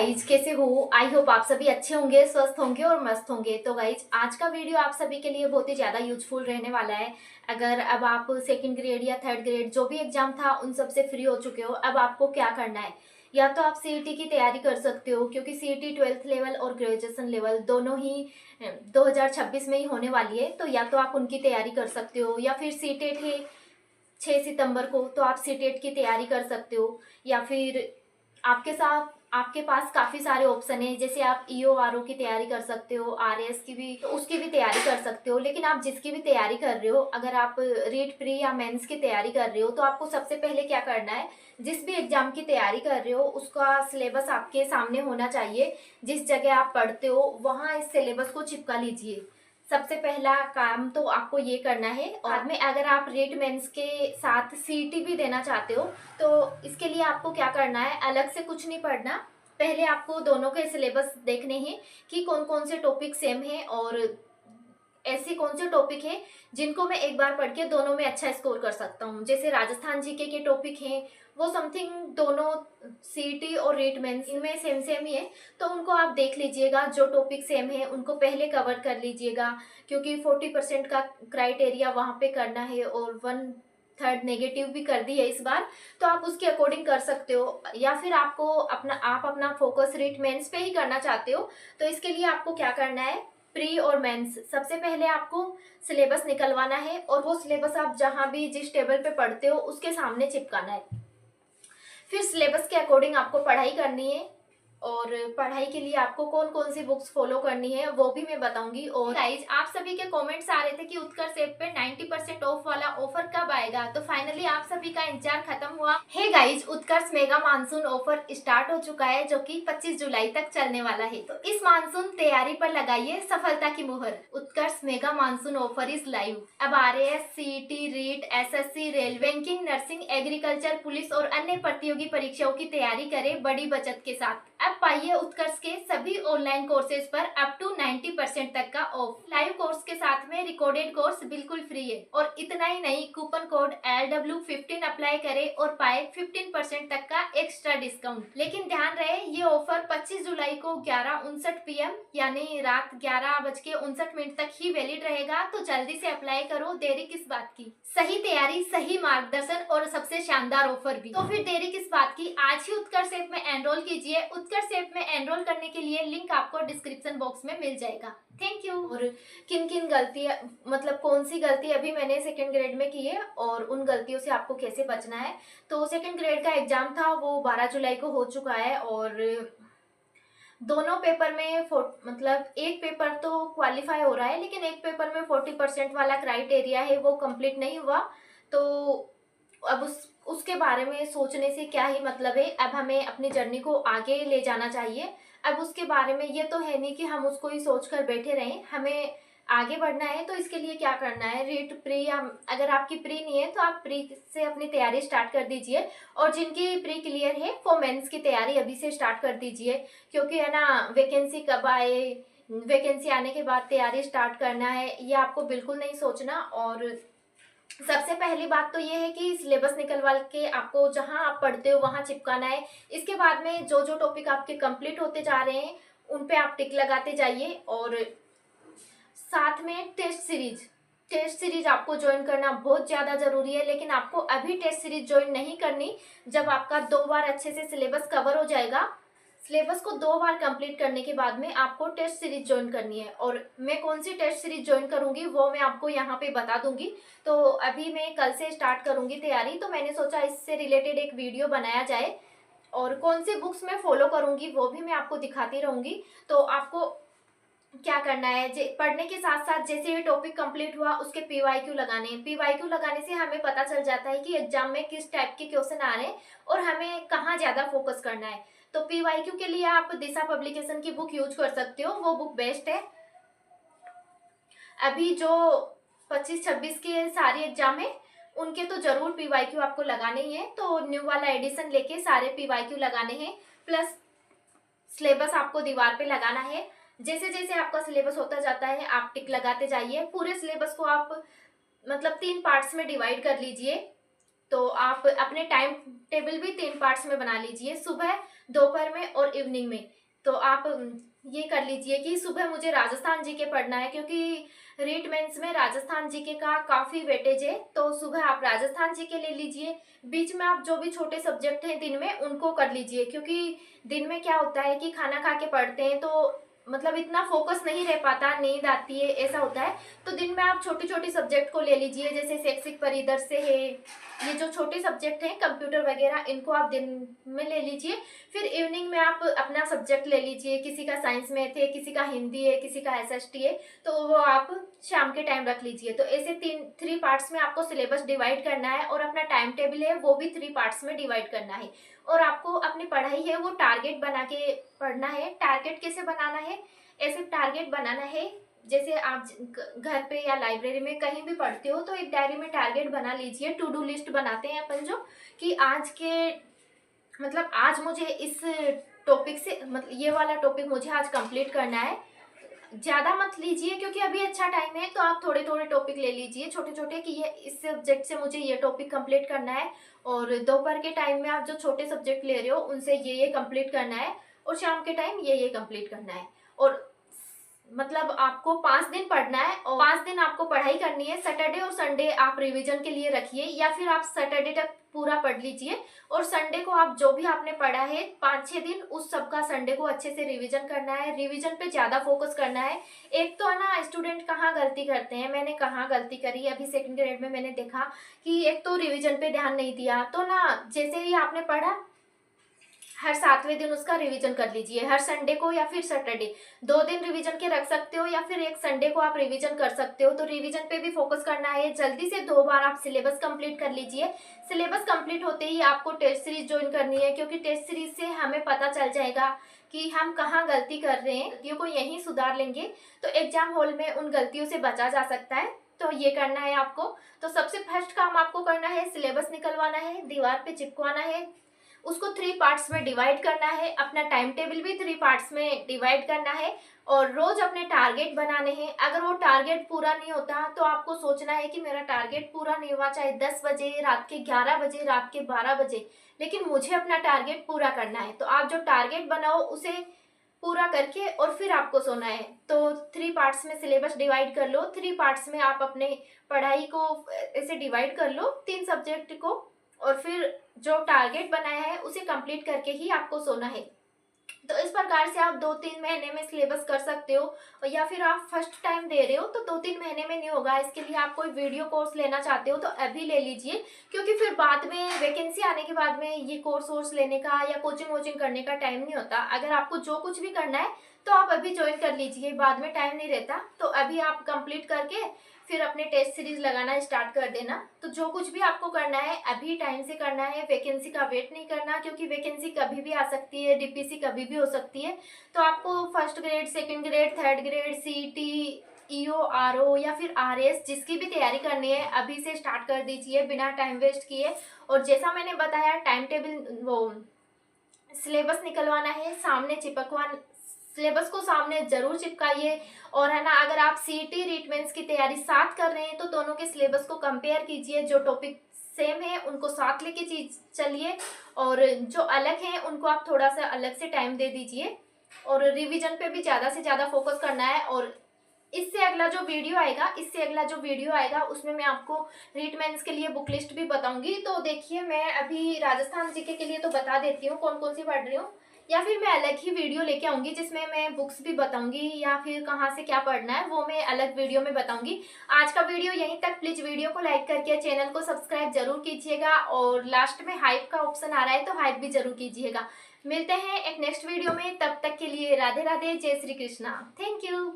Guys, कैसे हो? I hope आप सभी अच्छे होंगे, स्वस्थ होंगे और मस्त होंगे। तो गाइज, आज का वीडियो आप सभी के लिए बहुत ही ज़्यादा यूजफुल रहने वाला है। अगर अब आप सेकंड ग्रेड या थर्ड ग्रेड जो भी एग्जाम था उन सब से फ्री हो चुके हो, अब आपको क्या करना है? या तो आप सीईटी की तैयारी कर सकते हो, क्योंकि सीईटी 12th लेवल और ग्रेजुएशन लेवल दोनों ही 2026 में ही होने वाली है। तो या तो आप उनकी तैयारी कर सकते हो, या फिर सीटेट है 6 सितंबर को, तो आप सीटेट की तैयारी कर सकते हो। या फिर आपके पास काफ़ी सारे ऑप्शन हैं, जैसे आप ईओ आरओ की तैयारी कर सकते हो, आरएस की भी, तो उसकी भी तैयारी कर सकते हो। लेकिन आप जिसकी भी तैयारी कर रहे हो, अगर आप रीट प्री या मेंस की तैयारी कर रहे हो, तो आपको सबसे पहले क्या करना है, जिस भी एग्जाम की तैयारी कर रहे हो उसका सिलेबस आपके सामने होना चाहिए। जिस जगह आप पढ़ते हो वहाँ इस सिलेबस को चिपका लीजिए। सबसे पहला काम तो आपको ये करना है। और बाद में अगर आप रीट मेंस के साथ सीईटी भी देना चाहते हो, तो इसके लिए आपको क्या करना है, अलग से कुछ नहीं पढ़ना। पहले आपको दोनों के सिलेबस देखने हैं कि कौन कौन से टॉपिक सेम हैं, और ऐसे कौन से टॉपिक हैं जिनको मैं एक बार पढ़ के दोनों में अच्छा स्कोर कर सकता हूँ। जैसे राजस्थान जीके के टॉपिक हैं, वो समथिंग दोनों सीईटी और रीट मेंस इनमें सेम सेम ही है, तो उनको आप देख लीजिएगा। जो टॉपिक सेम है उनको पहले कवर कर लीजिएगा, क्योंकि 40% का क्राइटेरिया वहाँ पे करना है, और 1/3 नेगेटिव भी कर दी है इस बार, तो आप उसके अकॉर्डिंग कर सकते हो। या फिर आप अपना फोकस रीट मेंस पे ही करना चाहते हो, तो इसके लिए आपको क्या करना है, प्री और मेंस सबसे पहले आपको सिलेबस निकलवाना है, और वो सिलेबस आप जहाँ भी जिस टेबल पे पढ़ते हो उसके सामने चिपकाना है। फिर सिलेबस के अकॉर्डिंग आपको पढ़ाई करनी है, और पढ़ाई के लिए आपको कौन कौन सी बुक्स फॉलो करनी है वो भी मैं बताऊंगी। और गाइज, आप सभी के कमेंट्स आ रहे थे कि उत्कर्ष ऐप पे 90% ऑफ वाला ऑफर कब आएगा, तो फाइनली आप सभी का इंतजार खत्म हुआ है। गाइज, उत्कर्ष मेगा मानसून ऑफर स्टार्ट हो चुका है, जो कि 25 जुलाई तक चलने वाला है। तो इस मानसून तैयारी पर लगाइए सफलता की मुहर। Utkarsh mega monsoon offer is live. अब RAS, CET, REET, SSC, railway, banking, nursing, agriculture, police और अन्य प्रतियोगी परीक्षाओं की तैयारी करें बड़ी बचत के साथ। अब पाइए उत्कर्ष के सभी ऑनलाइन कोर्सेज पर अप टू 90% तक का ऑफ। लाइव कोर्स के साथ में रिकॉर्डेड कोर्स बिल्कुल फ्री है। और इतना ही नहीं, कूपन कोड LW15 अप्लाई करें और पाए 15% तक का एक्स्ट्रा डिस्काउंट। लेकिन ध्यान रहे, ये ऑफर 25 जुलाई को 11:59 PM यानी रात 11:59 तक ही वैलिड रहेगा। तो जल्दी से अप्लाई करो, देरी किस बात की। सही तैयारी, सही मार्गदर्शन और सबसे शानदार ऑफर भी, तो फिर देरी किस बात की। आज ही उत्कर्ष ऐप में एनरोल कीजिए। उत्कर्ष ऐप में एनरोल करने के लिए लिंक आपको डिस्क्रिप्शन बॉक्स में मिल जाएगा। Thank you. और किन किन गलतियां, मतलब कौन सी गलती अभी मैंने सेकंड ग्रेड में की है और उन गलतियों से आपको कैसे बचना है। तो सेकंड ग्रेड का एग्जाम था, वो 12 जुलाई को हो चुका है, और दोनों पेपर में मतलब एक पेपर तो क्वालिफाई हो रहा है, लेकिन एक पेपर में 40% वाला क्राइटेरिया है वो कंप्लीट नहीं हुआ। तो अब उसके बारे में सोचने से क्या ही मतलब है। अब हमें अपनी जर्नी को आगे ले जाना चाहिए। अब उसके बारे में ये तो है नहीं कि हम उसको ही सोच कर बैठे रहें, हमें आगे बढ़ना है। तो इसके लिए क्या करना है, रीट प्री, या अगर आपकी प्री नहीं है तो आप प्री से अपनी तैयारी स्टार्ट कर दीजिए। और जिनकी प्री क्लियर है वो मेंस की तैयारी अभी से स्टार्ट कर दीजिए, क्योंकि है ना, वैकेंसी कब आए, वैकेंसी आने के बाद तैयारी स्टार्ट करना है, ये आपको बिल्कुल नहीं सोचना। और सबसे पहली बात तो ये है कि सिलेबस निकलवा के आपको जहां आप पढ़ते हो वहां चिपकाना है। इसके बाद में जो जो टॉपिक आपके कंप्लीट होते जा रहे हैं उन पे आप टिक लगाते जाइए। और साथ में टेस्ट सीरीज आपको ज्वाइन करना बहुत ज़्यादा ज़रूरी है। लेकिन आपको अभी टेस्ट सीरीज ज्वाइन नहीं करनी, जब आपका 2 बार अच्छे से सिलेबस कवर हो जाएगा। सिलेबस को 2 बार कंप्लीट करने के बाद में आपको टेस्ट सीरीज ज्वाइन करनी है। और मैं कौन सी टेस्ट सीरीज ज्वाइन करूंगी वो मैं आपको यहाँ पे बता दूंगी। तो अभी मैं कल से स्टार्ट करूंगी तैयारी, तो मैंने सोचा इससे रिलेटेड एक वीडियो बनाया जाए। और कौन सी बुक्स मैं फॉलो करूंगी वो भी मैं आपको दिखाती रहूंगी। तो आपको क्या करना है, पढ़ने के साथ साथ जैसे ये टॉपिक कंप्लीट हुआ उसके पीवाईक्यू लगाने हैं। पीवाईक्यू लगाने से हमें पता चल जाता है कि एग्जाम में किस टाइप के क्वेश्चन आ रहे हैं और हमें कहाँ ज़्यादा फोकस करना है। तो पीवाईक्यू के लिए आप दिशा पब्लिकेशन की बुक यूज कर सकते हो, वो बुक बेस्ट है। अभी जो 25-26 के सारे एग्जाम है उनके तो जरूर पीवाईक्यू आपको लगाने ही है। तो न्यू वाला एडिशन लेके सारे पीवाईक्यू लगाने हैं, प्लस सिलेबस आपको दीवार पे लगाना है। जैसे जैसे आपका सिलेबस होता जाता है आप टिक लगाते जाइए। पूरे सिलेबस को आप मतलब 3 पार्ट्स में डिवाइड कर लीजिए। तो आप अपने टाइम टेबल भी 3 पार्ट्स में बना लीजिए। सुबह दोपहर में और इवनिंग में। तो आप ये कर लीजिए कि सुबह मुझे राजस्थान जीके पढ़ना है, क्योंकि रीट मेंस में राजस्थान जीके का काफ़ी वेटेज है, तो सुबह आप राजस्थान जीके ले लीजिए। बीच में आप जो भी छोटे सब्जेक्ट हैं दिन में उनको कर लीजिए, क्योंकि दिन में क्या होता है कि खाना खा के पढ़ते हैं तो मतलब इतना फोकस नहीं रह पाता, नींद आती है, ऐसा होता है। तो दिन में आप छोटी छोटी सब्जेक्ट को ले लीजिए, जैसे शैक्षिक परिदृश्य है, ये जो छोटे सब्जेक्ट हैं कंप्यूटर वगैरह, इनको आप दिन में ले लीजिए। फिर इवनिंग में आप अपना सब्जेक्ट ले लीजिए, किसी का साइंस मैथ है, किसी का हिंदी है, किसी का एसएसटी है, तो वो आप शाम के टाइम रख लीजिए। तो ऐसे थ्री पार्ट्स में आपको सिलेबस डिवाइड करना है, और अपना टाइम टेबल है वो भी 3 पार्ट्स में डिवाइड करना है। और आपको अपनी पढ़ाई है वो टारगेट बना के पढ़ना है। टारगेट कैसे बनाना है? ऐसे टारगेट बनाना है जैसे आप घर पे या लाइब्रेरी में कहीं भी पढ़ते हो तो एक डायरी में टारगेट बना लीजिए। टू डू लिस्ट बनाते हैं अपन जो, कि आज के मतलब आज मुझे इस टॉपिक से मतलब ये वाला टॉपिक मुझे आज कंप्लीट करना है। ज़्यादा मत लीजिए क्योंकि अभी अच्छा टाइम है, तो आप थोड़े थोड़े टॉपिक ले लीजिए छोटे छोटे, कि ये इस सब्जेक्ट से मुझे ये टॉपिक कंप्लीट करना है। और दोपहर के टाइम में आप जो छोटे सब्जेक्ट ले रहे हो उनसे ये कंप्लीट करना है, और शाम के टाइम ये कंप्लीट करना है। और मतलब आपको 5 दिन पढ़ना है, और 5 दिन आपको पढ़ाई करनी है। सैटरडे और संडे आप रिवीजन के लिए रखिए, या फिर आप सैटरडे तक पूरा पढ़ लीजिए, और संडे को आप जो भी आपने पढ़ा है 5-6 दिन उस सब का संडे को अच्छे से रिवीजन करना है। रिवीजन पे ज़्यादा फोकस करना है। एक तो है ना, स्टूडेंट कहाँ गलती करते हैं, मैंने कहाँ गलती करी अभी सेकंड ग्रेड में, मैंने देखा कि एक तो रिवीजन पे ध्यान नहीं दिया। तो ना जैसे ही आपने पढ़ा हर 7वें दिन उसका रिवीजन कर लीजिए, हर संडे को या फिर सैटरडे 2 दिन रिवीजन के रख सकते हो, या फिर एक संडे को आप रिवीजन कर सकते हो। तो रिवीजन पे भी फोकस करना है। जल्दी से 2 बार आप सिलेबस कंप्लीट कर लीजिए। सिलेबस कंप्लीट होते ही आपको टेस्ट सीरीज ज्वाइन करनी है, क्योंकि टेस्ट सीरीज से हमें पता चल जाएगा कि हम कहाँ गलती कर रहे हैं। गलतियों को यहीं सुधार लेंगे तो एग्जाम हॉल में उन गलतियों से बचा जा सकता है। तो ये करना है आपको। तो सबसे फर्स्ट काम आपको करना है, सिलेबस निकलवाना है, दीवार पे चिपकवाना है, उसको 3 पार्ट्स में डिवाइड करना है। अपना टाइम टेबल भी 3 पार्ट्स में डिवाइड करना है, और रोज अपने टारगेट बनाने हैं। अगर वो टारगेट पूरा नहीं होता तो आपको सोचना है कि मेरा टारगेट पूरा नहीं हुआ, चाहे 10 बजे, रात के 11 बजे, रात के 12 बजे, लेकिन मुझे अपना टारगेट पूरा करना है। तो आप जो टारगेट बनाओ उसे पूरा करके और फिर आपको सोना है। तो 3 पार्ट्स में सिलेबस डिवाइड कर लो। 3 पार्ट्स में आप अपने पढ़ाई को ऐसे डिवाइड कर लो, 3 सब्जेक्ट को, और फिर जो टारगेट बनाया है उसे कंप्लीट करके ही आपको सोना है। तो इस प्रकार से आप 2-3 महीने में सिलेबस कर सकते हो। या फिर आप फर्स्ट टाइम दे रहे हो तो 2-3 महीने में नहीं होगा। इसके लिए आप कोई वीडियो कोर्स लेना चाहते हो तो अभी ले लीजिए, क्योंकि फिर बाद में वैकेंसी आने के बाद में ये कोर्स लेने का या कोचिंग वोचिंग करने का टाइम नहीं होता। अगर आपको जो कुछ भी करना है तो आप अभी ज्वाइन कर लीजिए, बाद में टाइम नहीं रहता। तो अभी आप कंप्लीट करके फिर अपने टेस्ट सीरीज लगाना स्टार्ट कर देना। तो जो कुछ भी आपको करना है अभी टाइम से करना है, वैकेंसी का वेट नहीं करना, क्योंकि वैकेंसी कभी भी आ सकती है, डीपीसी कभी भी हो सकती है। तो आपको first grade, second grade, third grade, CET, EO, RO या फिर आरएस जिसकी भी तैयारी करनी है अभी से स्टार्ट कर दीजिए बिना टाइम वेस्ट किए। और जैसा मैंने बताया, टाइम टेबल वो सिलेबस निकलवाना है, सामने चिपकवा, सिलेबस को सामने जरूर चिपकाइए। और है ना, अगर आप सीईटी रीट मेंस की तैयारी साथ कर रहे हैं तो दोनों के सिलेबस को कंपेयर कीजिए। जो टॉपिक सेम है उनको साथ लेके चलिए, और जो अलग हैं उनको आप थोड़ा सा अलग से टाइम दे दीजिए। और रिवीजन पे भी ज़्यादा से ज़्यादा फोकस करना है। और इससे अगला जो वीडियो आएगा उसमें मैं आपको रीट मेंस के लिए बुक लिस्ट भी बताऊंगी। तो देखिए, मैं अभी राजस्थान जीके के लिए तो बता देती हूँ कौन कौन सी पढ़ रही हूँ, या फिर मैं अलग ही वीडियो लेके आऊंगी जिसमें मैं बुक्स भी बताऊंगी, या फिर कहाँ से क्या पढ़ना है वो मैं अलग वीडियो में बताऊंगी। आज का वीडियो यहीं तक। प्लीज वीडियो को लाइक करके चैनल को सब्सक्राइब जरूर कीजिएगा, और लास्ट में हाइप का ऑप्शन आ रहा है तो हाइप भी जरूर कीजिएगा। मिलते हैं एक नेक्स्ट वीडियो में, तब तक के लिए राधे राधे, जय श्री कृष्णा, थैंक यू।